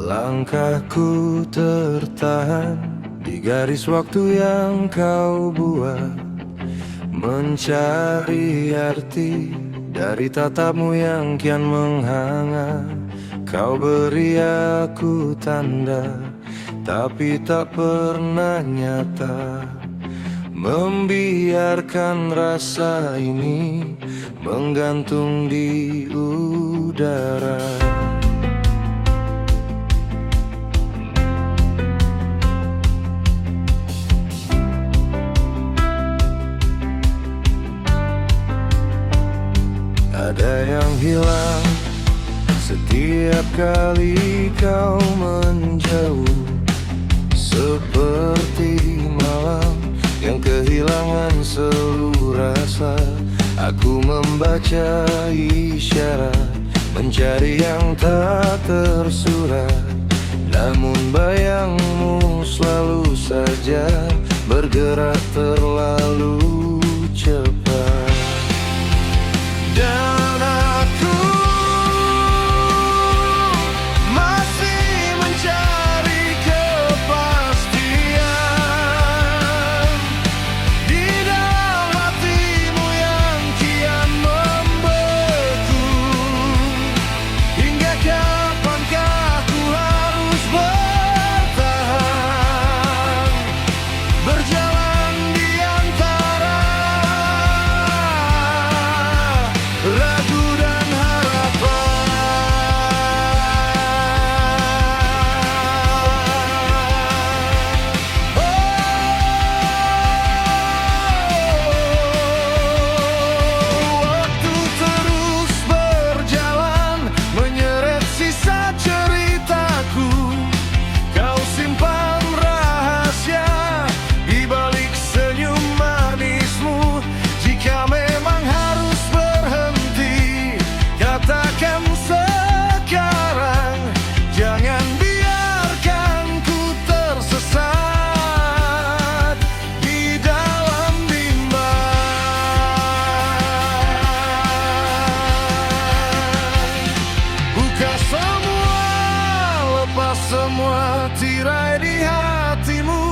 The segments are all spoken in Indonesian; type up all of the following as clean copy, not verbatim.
Langkahku tertahan di garis waktu yang kau buat, mencari arti dari tatapmu yang kian menghangat. Kau beri aku tanda, tapi tak pernah nyata. Membiarkan rasa ini menggantung di udara. Ada yang hilang setiap kali kau menjauh, seperti malam yang kehilangan seluruh rasa. Aku membaca isyarat, mencari yang tak tersurat. Namun bayangmu selalu saja bergerak terlalu cepat. Dan aku masih mencari kepastian di dalam hatimu yang kian membeku. Hingga kapankah ku harus bertahan, berjalan di antara ragu dan harapan. Waktu terus berjalan, menyeret sisa ceritaku. Kau simpan rahasia di balik senyum manismu. Jika memang harus berhenti, katakan sekarang. Jangan biarkan ku tersesat di dalam bimbang. Buka semua, lepas semua tirai di hatimu.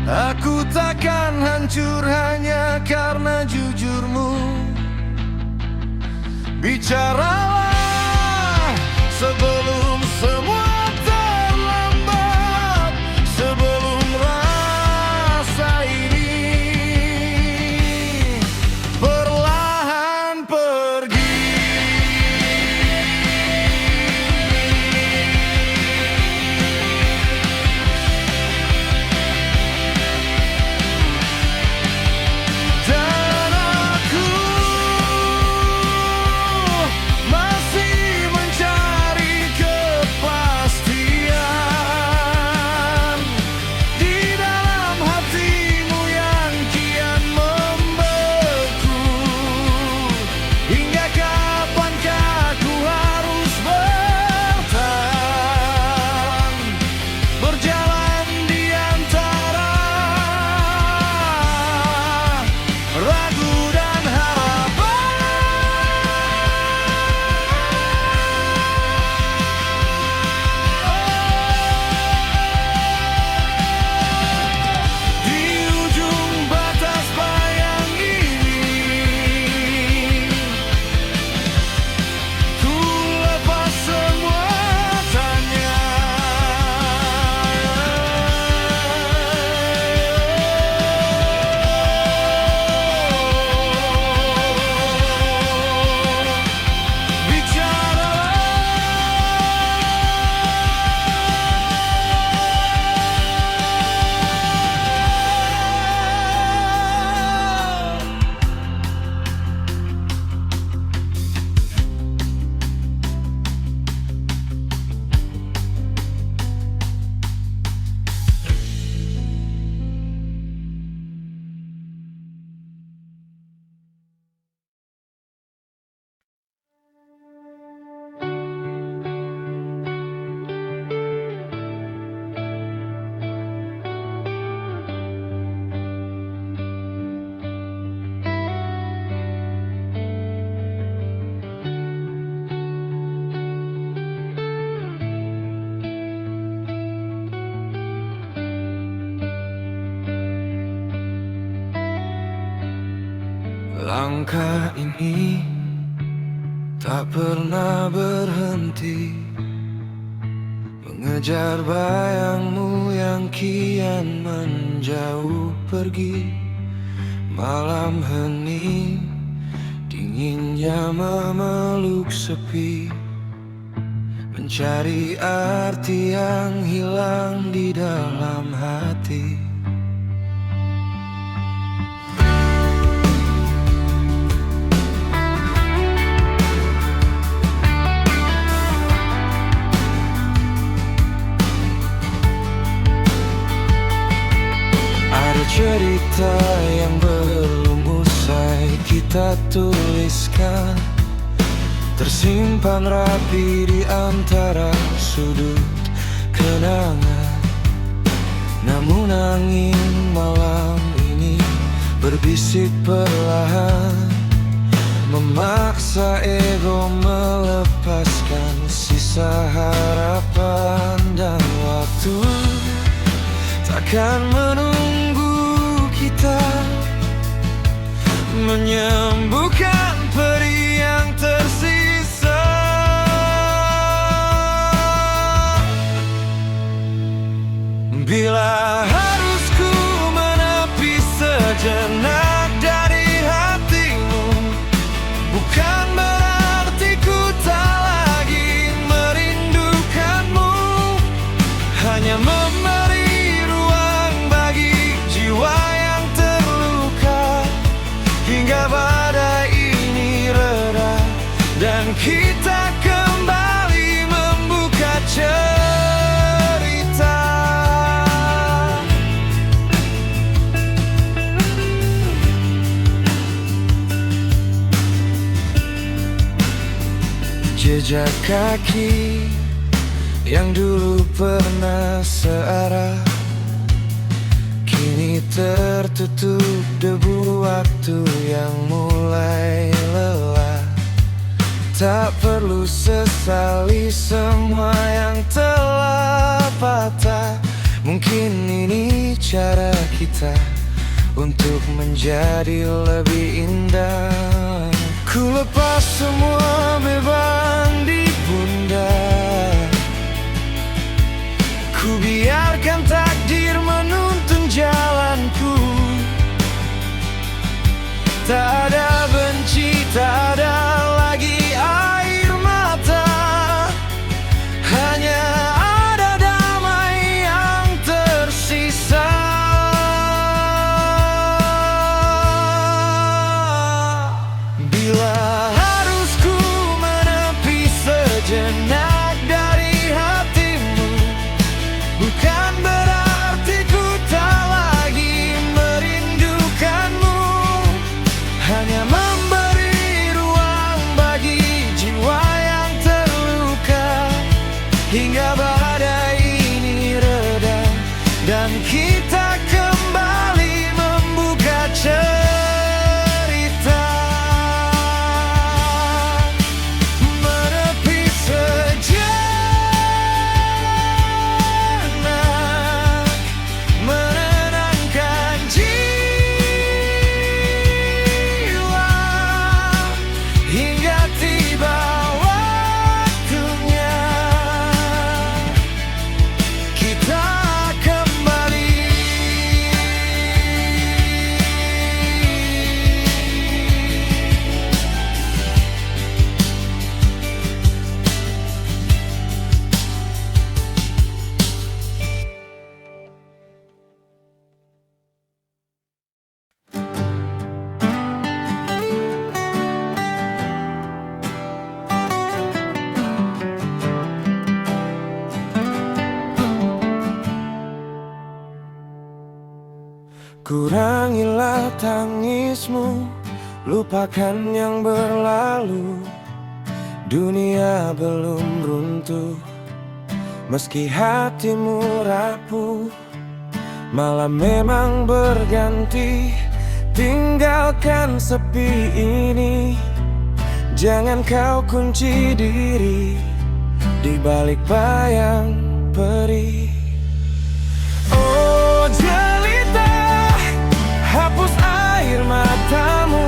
Aku takkan hancur hanya karena jujurmu. Bicaralah sebelum semua terlambat, sebelum rasa ini perlahan pergi. Dan aku masih Langkah ini tak pernah berhenti, mengejar bayangmu yang kian menjauh pergi. Malam hening, dinginnya memeluk sepi, mencari arti yang hilang di dalam hati. Cerita yang belum usai kita tuliskan, tersimpan rapi di antara sudut kenangan. Namun angin malam ini berbisik perlahan, memaksa ego melepaskan sisa harapan. Dan waktu takkan menunggu kita menyembuhkan peri yang tersisa. Bila harus ku menepi sejenak dari hatimu, bukan berarti ku tak lagi merindukanmu, hanya memberi ruang bagi jiwa yang terluka, hingga badai ini reda dan kita kembali membuka cerita. Jejak kaki yang dulu pernah searah, kini tertutup debu waktu yang mulai lelah. Tak perlu sesali semua yang telah patah. Mungkin ini cara kita untuk menjadi lebih indah. Ku lepas semua beban di pundak, ku biarkan takdir menuntun jalanku. Tak ada benci, tak ada lagi air mata, hanya ada damai yang tersisa. Bila harus ku menepi sejenak dari hatimu, bukan berarti ku tak lagi merindukanmu, hanya memberi ruang bagi jiwa yang terluka, hingga badai ini reda dan kita kembali membuka cerita. Menepi sejenak, menenangkan jiwa, hingga tiba waktunya kita kembali. Kurangilah tangismu, lupakan yang berlalu. Dunia belum runtuh, meski hatimu rapuh. Malam memang berganti, tinggalkan sepi ini. Jangan kau kunci diri di balik bayang perih. Oh jelita, hapus air matamu,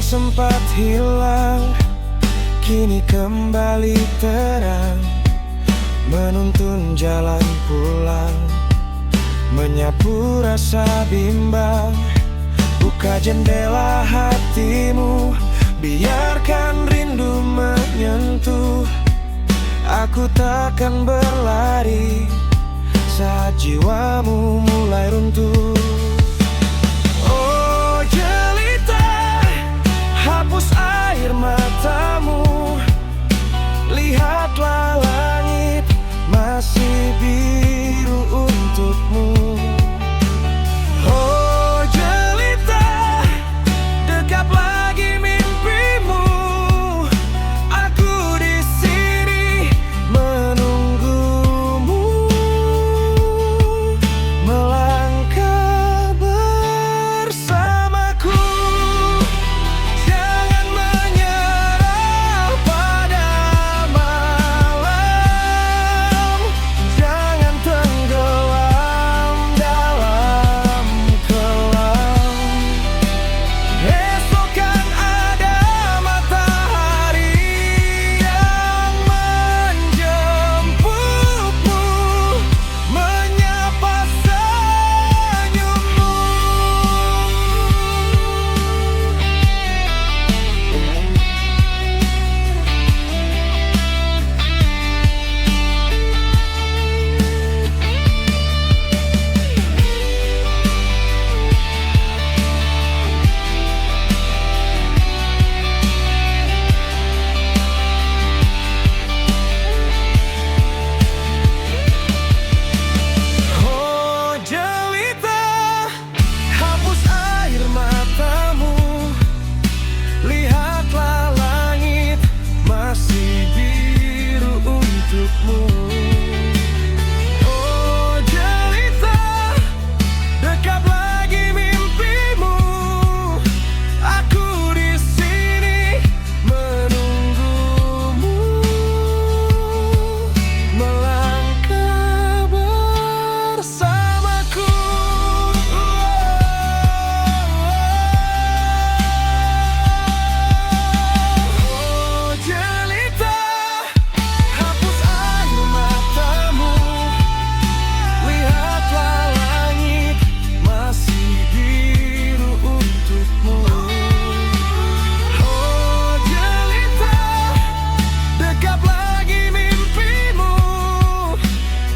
sempat hilang kini kembali terang, menuntun jalan pulang, menyapu rasa bimbang. Buka jendela hatimu, biarkan rindu menyentuh. Aku takkan berlari saat jiwamu mulai runtuh. Oh jelita, hapus air matamu, lihatlah langit masih biru untukmu. Oh jelita, dekap lagi mimpimu. Aku di sini menunggumu, melangkah bersamaku. Jangan menyerah pada malam, jangan tenggelam dalam kelam. Esok kan ada matahari yang menjemputmu, menyapa senyummu. Oh jelita, hapus air matamu, lihatlah langit masih biru untukmu. Oh jelita, dekap lagi mimpimu. Aku di sini menunggumu, melangkah bersamaku. Oh jelita, hapus air matamu, lihatlah langit masih biru untukmu. Oh jelita, dekap lagi mimpimu.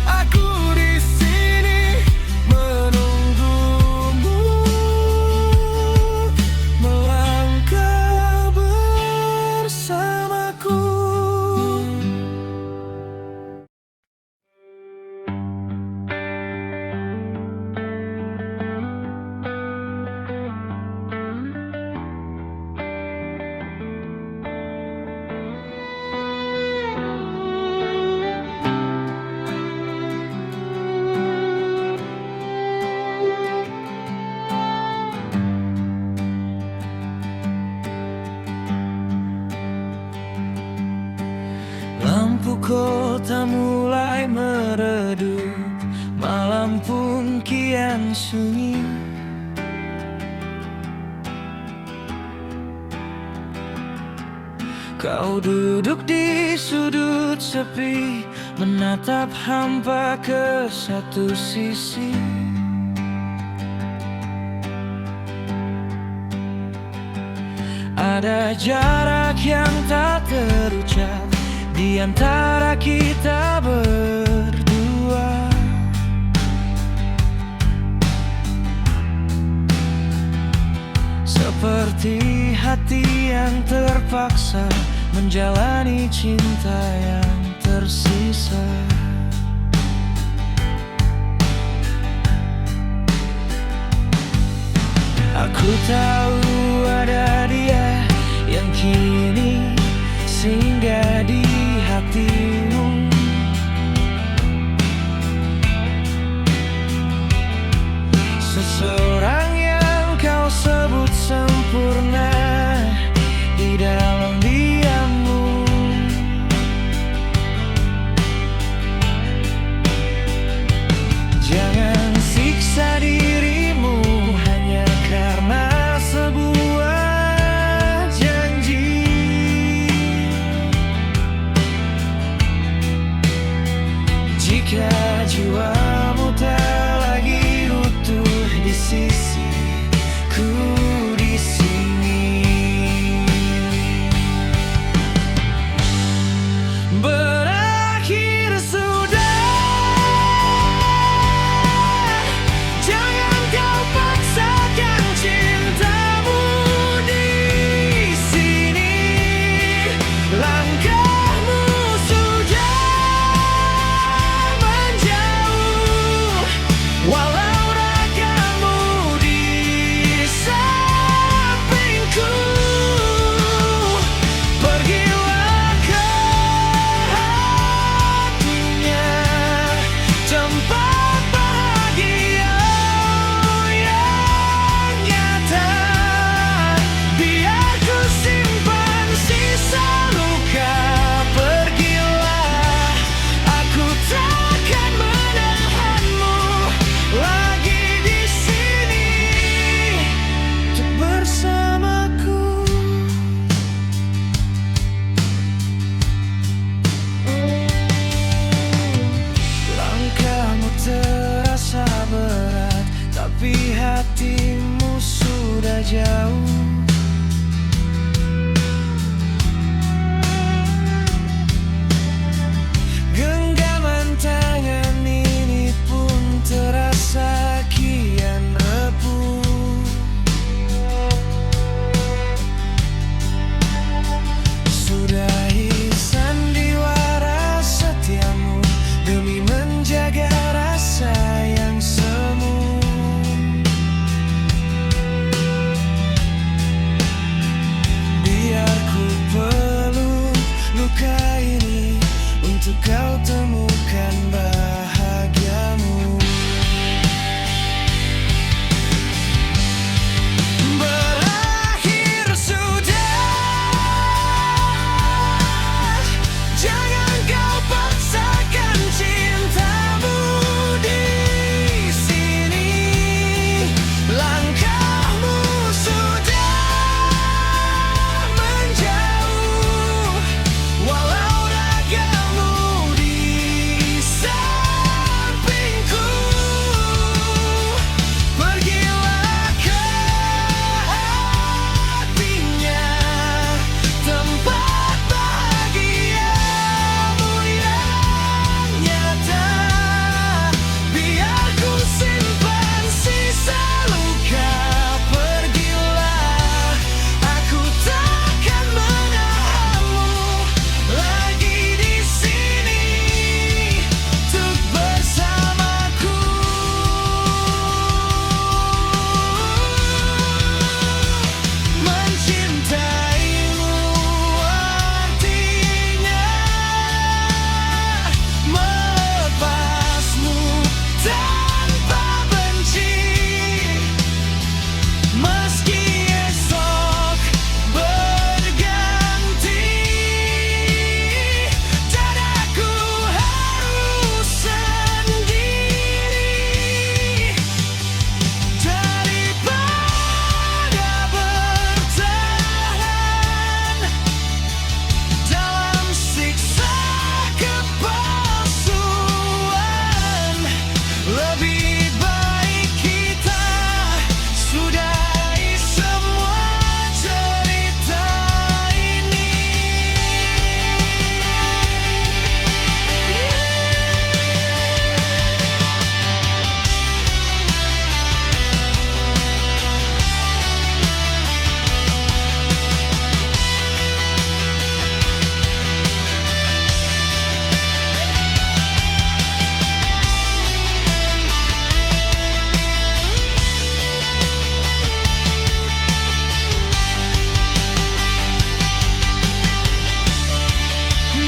Aku di sini menunggumu, melangkah bersamaku. Lampu kota mulai meredup, malam pun kian sunyi. Kau duduk di sudut sepi, menatap hampa ke satu sisi. Ada jarak yang tak terucap di antara kita berdua. Seperti hati yang terpaksa menjalani cinta yang tersisa. Aku tahu ada dia yang kini singgah di hatimu. Seseorang yang kau sebut sempurna di dalam diammu. Jangan siksa dirimu hanya karena sebuah hatimu sudah jauh. Genggaman tangan ini pun terasa kian rapuh. Sudahi sandiwara setiamu demi menjaga rasa yang semu. Biar ku peluk luka ini untuk kau temukan bahagiamu. Berakhir sudah, jangan kau paksakan cintamu di sini. Langkahmu sudah menjauh, walau ragamu di sampingku. Pergilah ke hatinya, tempat bahagiamu yang nyata. Biar ku simpan sisa luka. Pergilah, aku takkan menahanmu lagi di sini untuk bersamaku. Mencintaimu artinya melepasmu tanpa benci. Meski esok berganti, dadaku harus sendiri. Daripada bertahan dalam siksa kepalsuan, lebih baik kita sudahi semua cerita ini.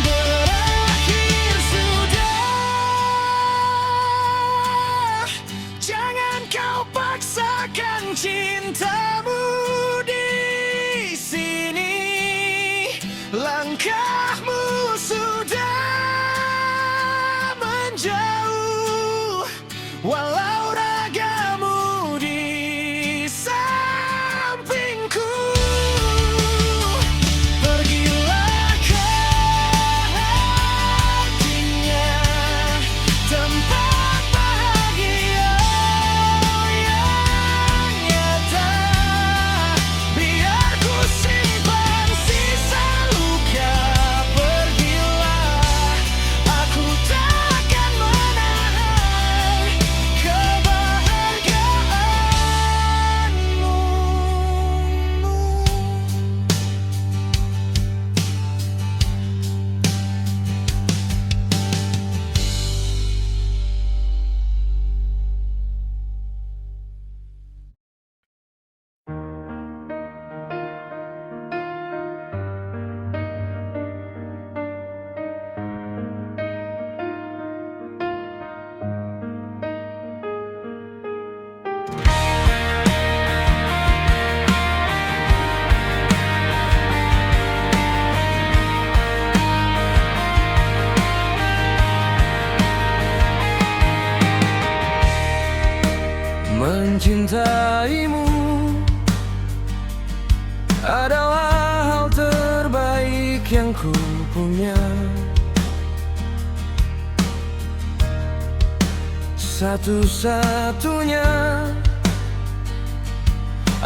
Berakhir sudah, jangan kau paksakan cintamu di sini. Langkahmu sudah menjauh, walau ragamu di sampingku. Pergilah ke hatinya, tempat bahagiamu yang nyata. Biar ku simpan sisa luka. Pergilah, aku takkan menahan kebahagiaanmu. Mencintaimu adalah hal terbaik yang ku punya. Satu-satunya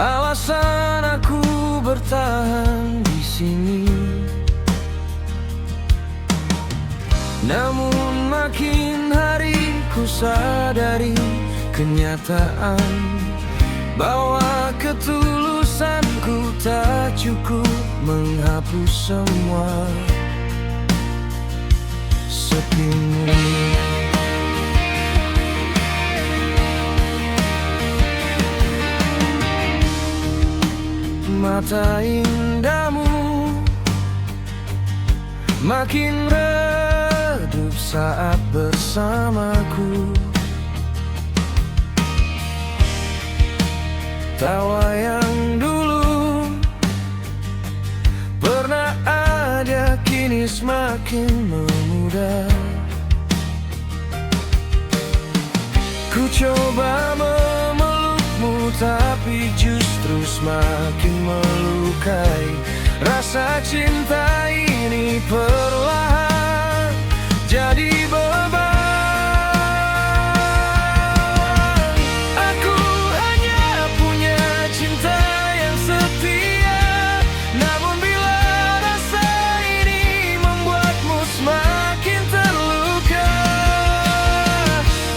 alasan aku bertahan di sini. Namun makin hari ku sadari kenyataan bahwa ketulusanku tak cukup menghapus semua sepimu. Mata indahmu makin redup saat bersamaku. Tawa yang dulu pernah ada kini semakin memudar. Ku coba memelukmu tapi justru semakin melukai. Rasa cinta ini perlahan jadi beban. Aku hanya punya cinta yang setia, namun bila rasa ini membuatmu semakin terluka,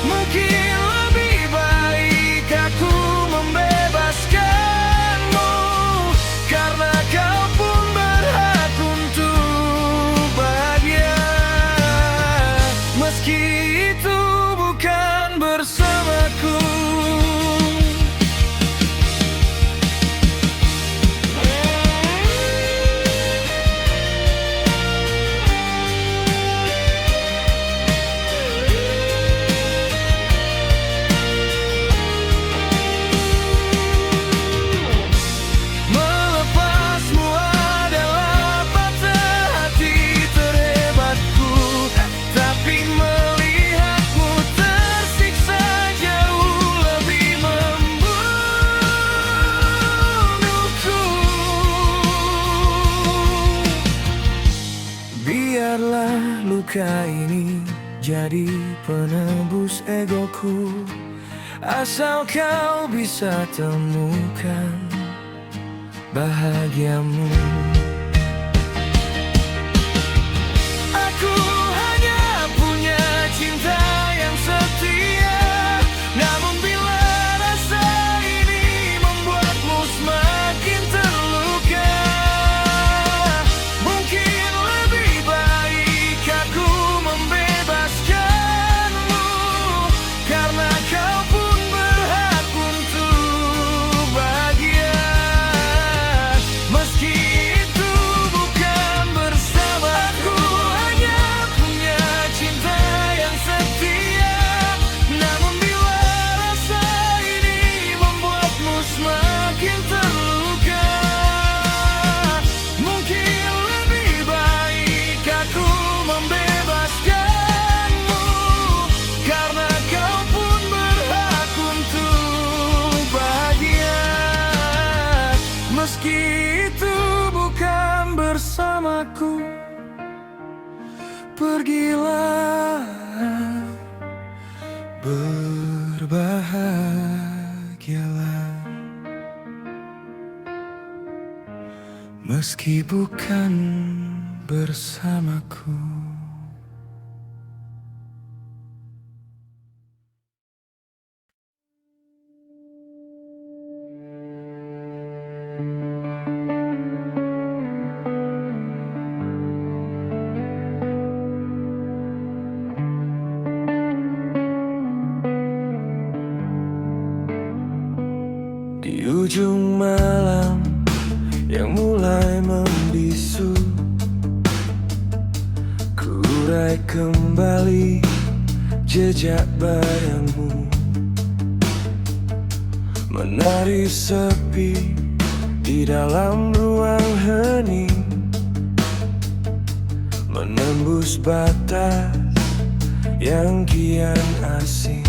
mungkin lebih baik aku membebaskanmu, karena kau pun berhak untuk bahagia, meski itu bukan bersamaku. Melepasmu adalah patah hati terhebatku, tapi melihatmu tersiksa jauh lebih membunuhku. Biarlah luka ini jadi penebus egoku, asal kau bisa temukan bahagiamu. Aku hanya punya cinta yang setia, namun bila rasa ini membuatmu semakin terluka, mungkin lebih baik aku membebaskanmu, karena kau pun berhak untuk bahagia, meski itu bukan bersama. Aku hanya punya cinta yang setia, namun bila rasa ini membuatmu semakin terluka, mungkin lebih baik aku membebaskanmu, karena kau pun berhak untuk bahagia, meski itu bukan bersamaku. Pergilah, berbahagialah, meski bukan bersamaku. Di ujung malam yang mulai membisu, ku urai kembali jejak bayangmu, menari sepi di dalam ruang hening, menembus batas yang kian asing.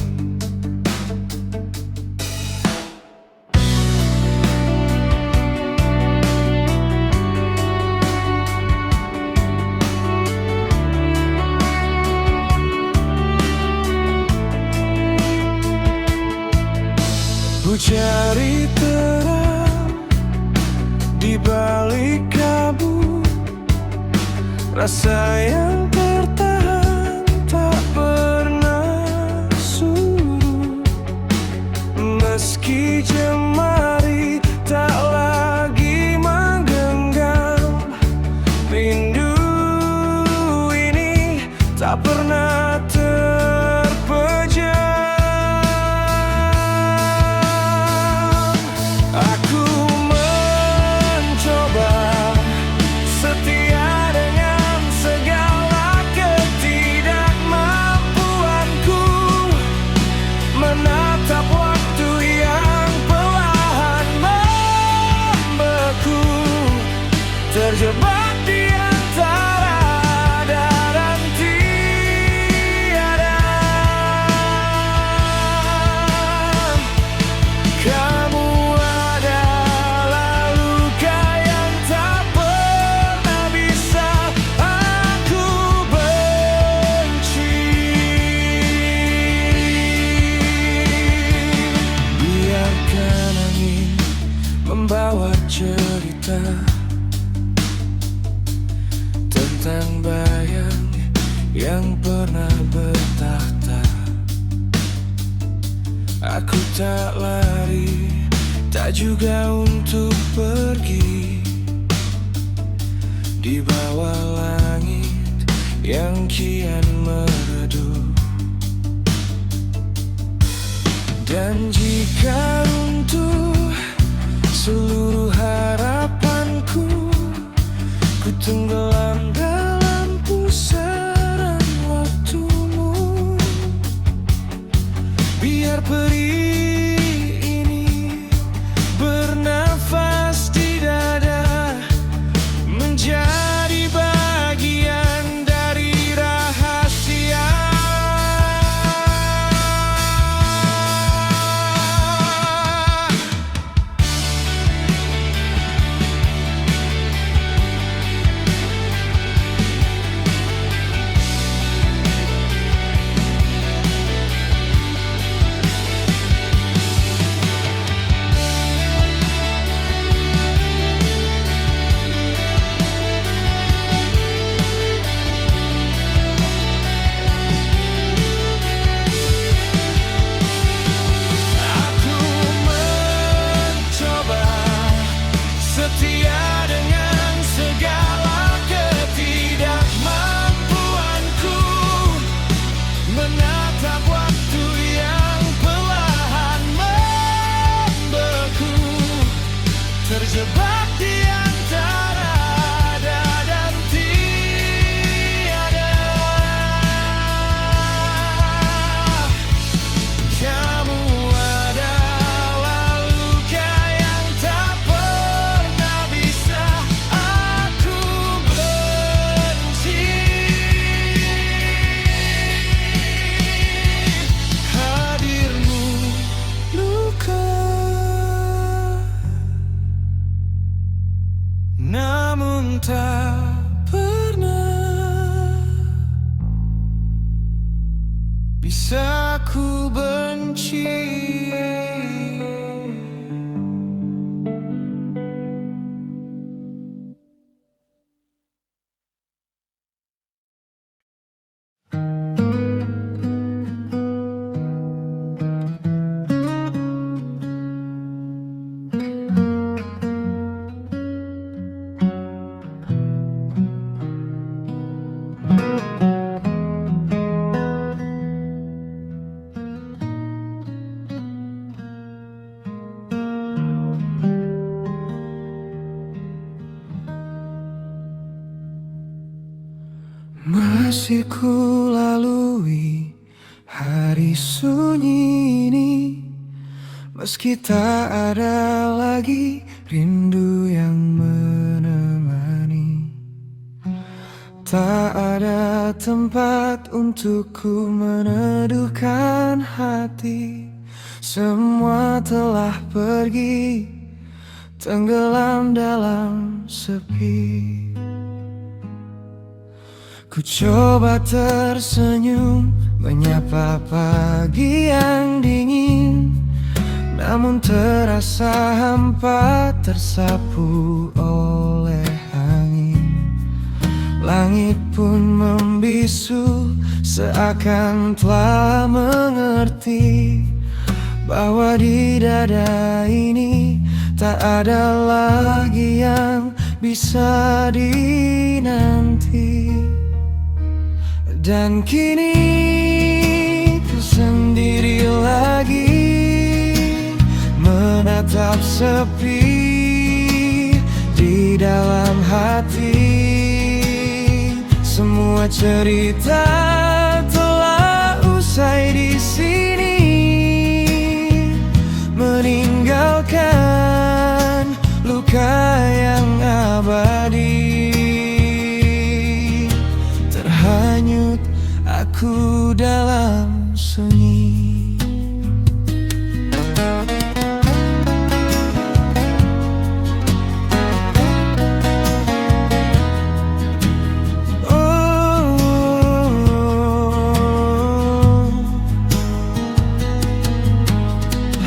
Ku cari terang di balik kabut, rasa yang tertahan tak pernah surut. Meski jemari tak lagi menggenggam, rindu ini tak pernah terpejam. Aku mencoba setia dengan segala ketidakmampuanku, menatap waktu yang perlahan membeku, terjebak di antara ada dan tiada. Kamu adalah luka yang tak pernah bisa aku benci. Biarkan angin membawa cerita tentang bayang yang pernah bertahta. Aku tak lari, tak juga untuk pergi di bawah langit yang kian meredup. Dan jika runtuh seluruh harapanku, ku tenggelam dalam pusaran waktumu. Biar perih ini bernafas di dada, menjadi bagian dari rahasia. Aku mencoba setia dengan segala ketidakmampuanku, menatap waktu yang perlahan membeku, terjebak di antara ada dan tiada. Kamu adalah luka yang tak pernah bisa aku benci. Hadirmu luka, namun tak pernah bisa ku benci. Masih ku lalui hari sunyi ini, meski tak ada lagi rindu yang menemani. Tak ada tempat untukku meneduhkan hati. Semua telah pergi, tenggelam dalam sepi. Ku coba tersenyum, menyapa pagi yang dingin, namun terasa hampa, tersapu oleh angin. Langit pun membisu, seakan telah mengerti bahwa di dada ini tak ada lagi yang bisa dinanti. Dan kini ku sendiri lagi, menatap sepi di dalam hati. Semua cerita telah usai di sini, meninggalkan luka yang abadi. Terhanyut aku dalam sunyi.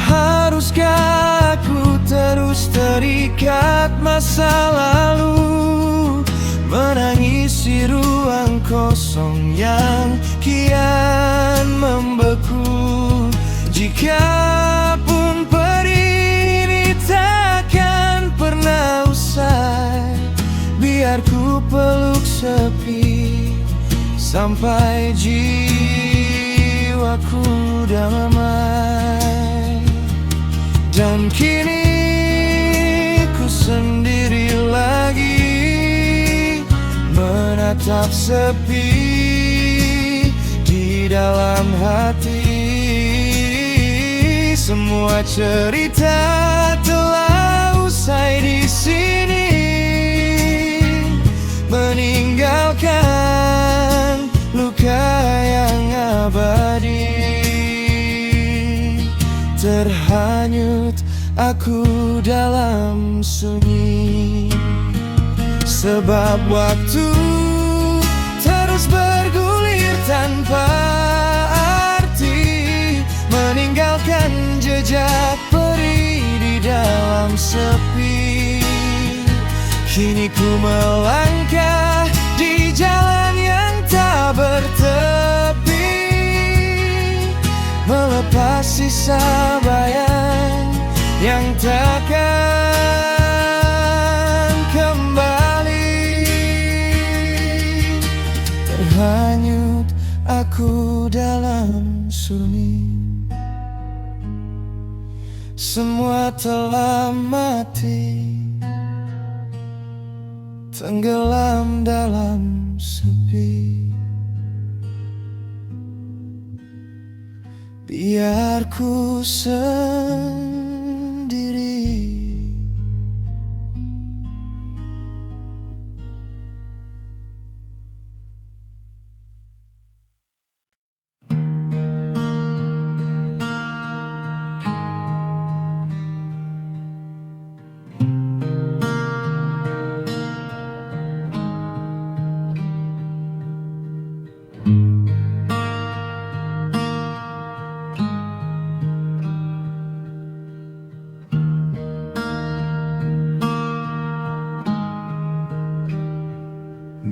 Haruskah aku terus terikat masa lalu, menangisi ruang kosong yang kian membeku? Jikapun perih ini takkan pernah usai, biar ku peluk sepi sampai jiwaku damai. Dan kini ku sendiri lagi, menatap sepi di dalam hati. Semua cerita telah usai di sini, meninggalkan luka yang abadi. Terhanyut aku dalam sunyi, sebab waktu terus bergulir tanpa arti, meninggalkan jejak perih di dalam sepi. Kini ku melangkah di jalan yang tak bertepi, melepas sisa bayang yang takkan kembali. Terhanyut aku dalam sunyi, semua telah mati, tenggelam dalam sepi. Biar ku sendiri.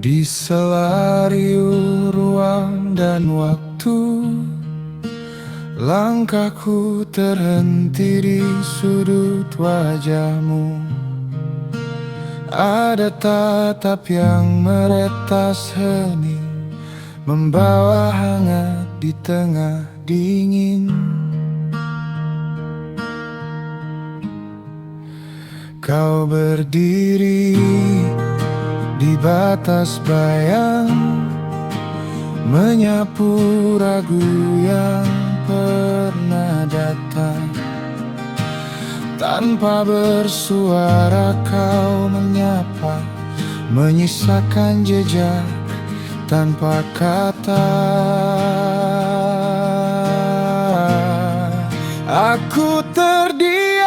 Di selariu ruang dan waktu, langkahku terhenti di sudut wajahmu. Ada tatap yang meretas hening, membawa hangat di tengah dingin. Kau berdiri di batas bayang, menyapu ragu yang pernah datang. Tanpa bersuara kau menyapa, menyisakan jejak tanpa kata. Aku terdiam,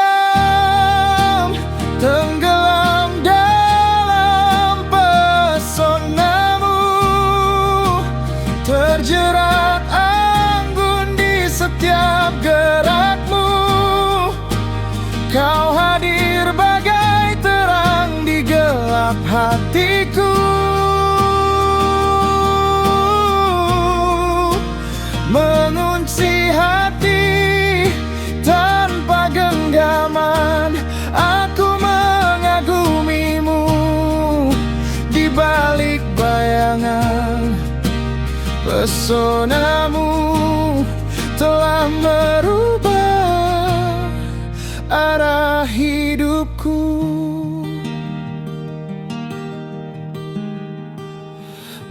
tenggelam dalam pesonamu, terjerat anggun di setiap gerakmu. Kau hadir bagai terang di gelap hatiku, mengunci hati tanpa genggaman. Aku mengagumimu di balik bayangan. Pesonamu telah merubah arah hidupku.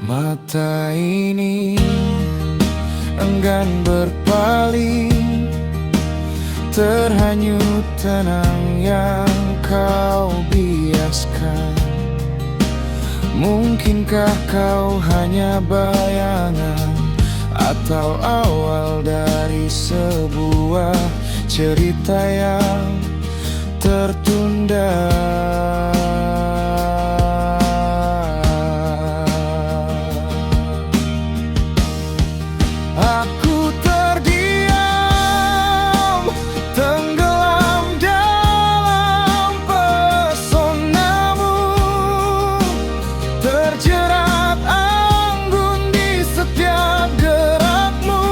Mata ini enggan berpaling, terhanyut tenang yang kau biaskan. Mungkinkah kau hanya bayangan atau awal dari sebuah cerita yang tertunda? Aku terdiam, tenggelam dalam pesonamu, terjerat anggun di setiap gerakmu.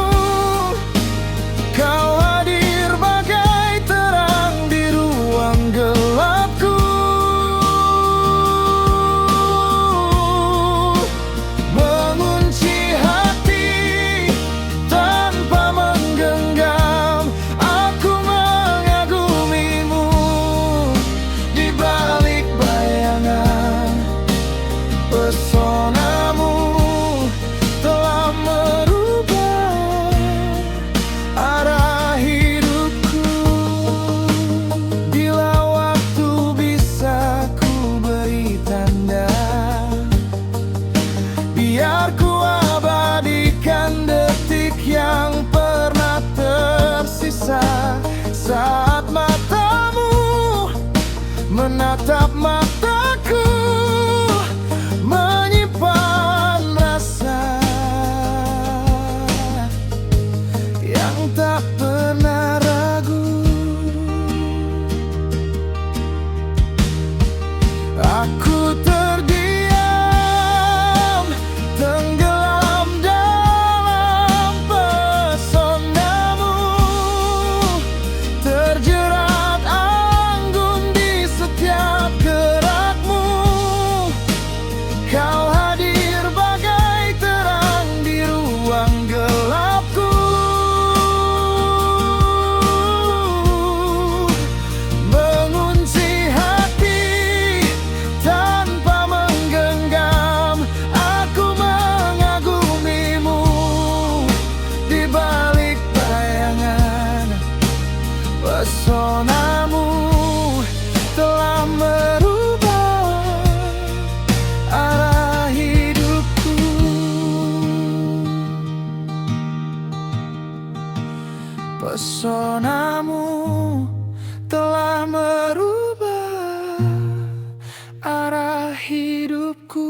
Kau hadir bagai terang di ruang gelapku, mengunci hati tanpa menggenggam. Aku mengagumimu di balik bayangan. Pesonamu telah merubah arah hidupku. Bila waktu bisa ku beri tanda, biar ku abadikan detik yang pernah tersisa. Saat matamu menatap mataku, menyimpan rasa yang tak pernah ragu. Aku terdiam, tenggelam dalam pesonamu, terjerat anggun di setiap gerakmu. Kau hadir bagai terang di ruang gelapku, mengunci hati tanpa menggenggam. Aku mengagumimu di balik bayangan. Pesonamu telah merubah arah hidupku. Pesonamu telah merubah arah hidupku.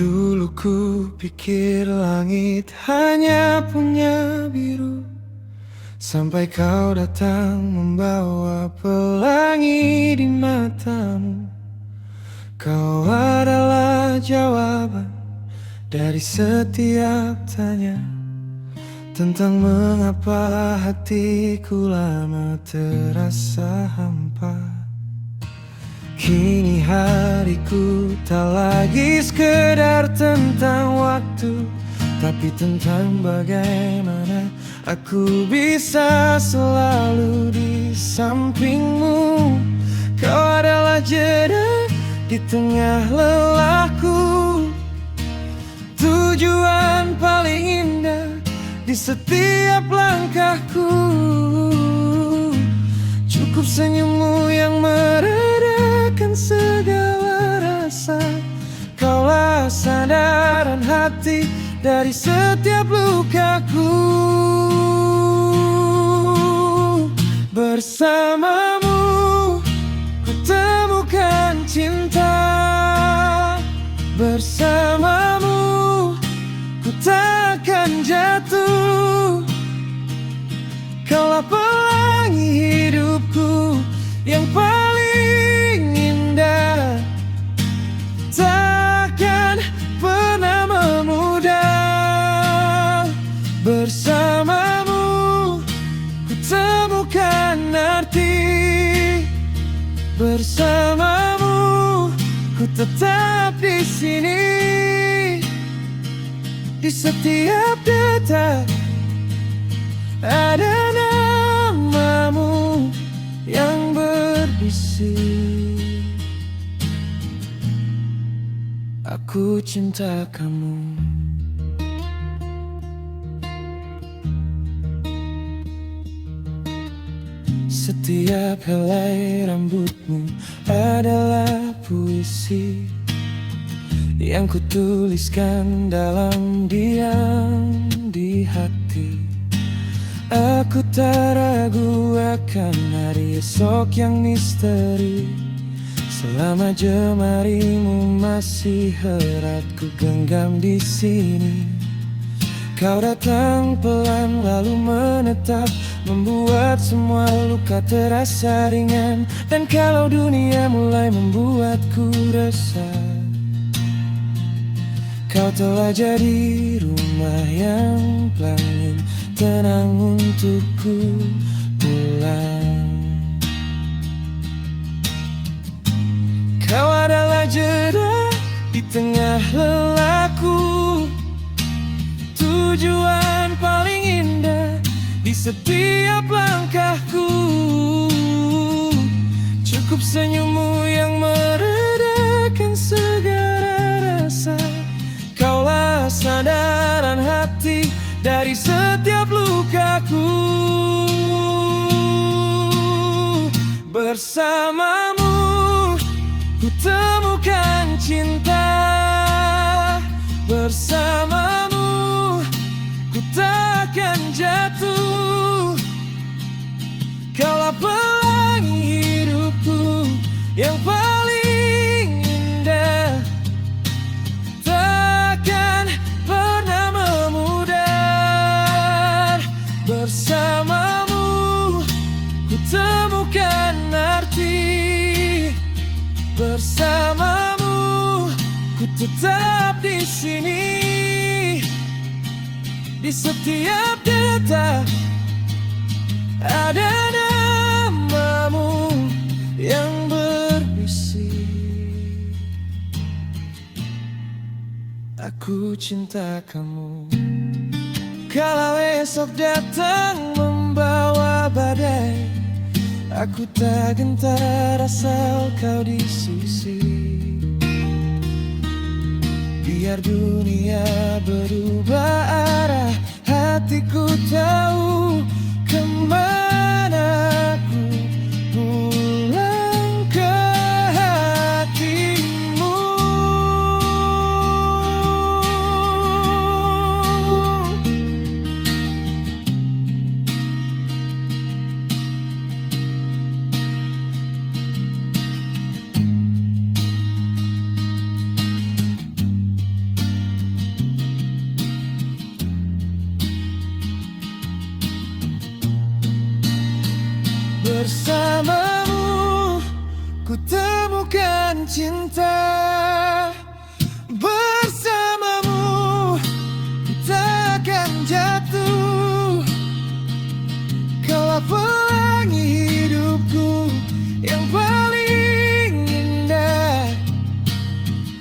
Dulu ku pikir langit hanya punya biru, sampai kau datang membawa pelangi di matamu. Kau adalah jawaban dari setiap tanya tentang mengapa hatiku lama terasa hampa. Kini hariku tak lagi sekedar tentang waktu, tapi tentang bagaimana aku bisa selalu di sampingmu. Kau adalah jeda di tengah lelahku, tujuan paling indah di setiap langkahku. Cukup senyummu yang meredakan segala rasa. Kaulah sandaran hati dari setiap lukaku. Bersamamu ku temukan cinta. Bersamamu ku takkan jatuh. Kaulah pelangi hidupku yang paling indah, takkan pernah memudar. Bersamamu ku temukan arti. Bersamamu ku tetap di sini. Di setiap detak ada namamu yang berbisik. Aku cinta kamu. Setiap helai rambutmu adalah puisi yang kutuliskan dalam diam di hati. Aku tak ragu akan hari esok yang misteri. Selama jemarimu masih erat ku genggam di sini. Kau datang pelan lalu menetap, membuat semua luka terasa ringan. Dan kalau dunia mulai membuatku resah, kau telah jadi rumah yang paling tenang untukku pulang. Kau adalah jeda di tengah lelahku, tujuan paling indah di setiap langkahku. Cukup senyummu yang meredakan segala rasa. Kaulah sandaran hati dari setiap lukaku. Bersamamu ku temukan cinta. Bersamamu ku takkan jatuh. Kaulah pelangi hidupku yang paling indah, takkan pernah memudar. Bersamamu ku temukan arti. Bersamamu ku tetap di sini. Di setiap detak ada namamu yang berbisik. Aku cinta kamu. Kalau esok datang membawa badai, aku tak gentar asal kau di sisi. Biar dunia berubah arah, hatiku tahu kemana aku pulang ke hatimu. Bersamamu ku temukan cinta. Bersamamu ku takkan jatuh. Kaulah pelangi hidupku yang paling indah,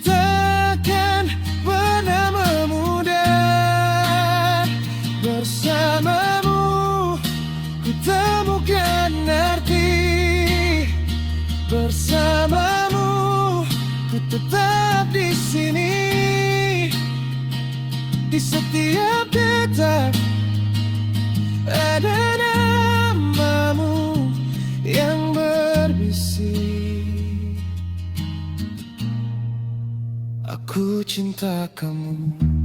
takkan pernah memudar. Bersamamu ku temukan arti. Bersamamu ku tetap di sini. Di setiap detak ada namamu yang Ku cinta kamu.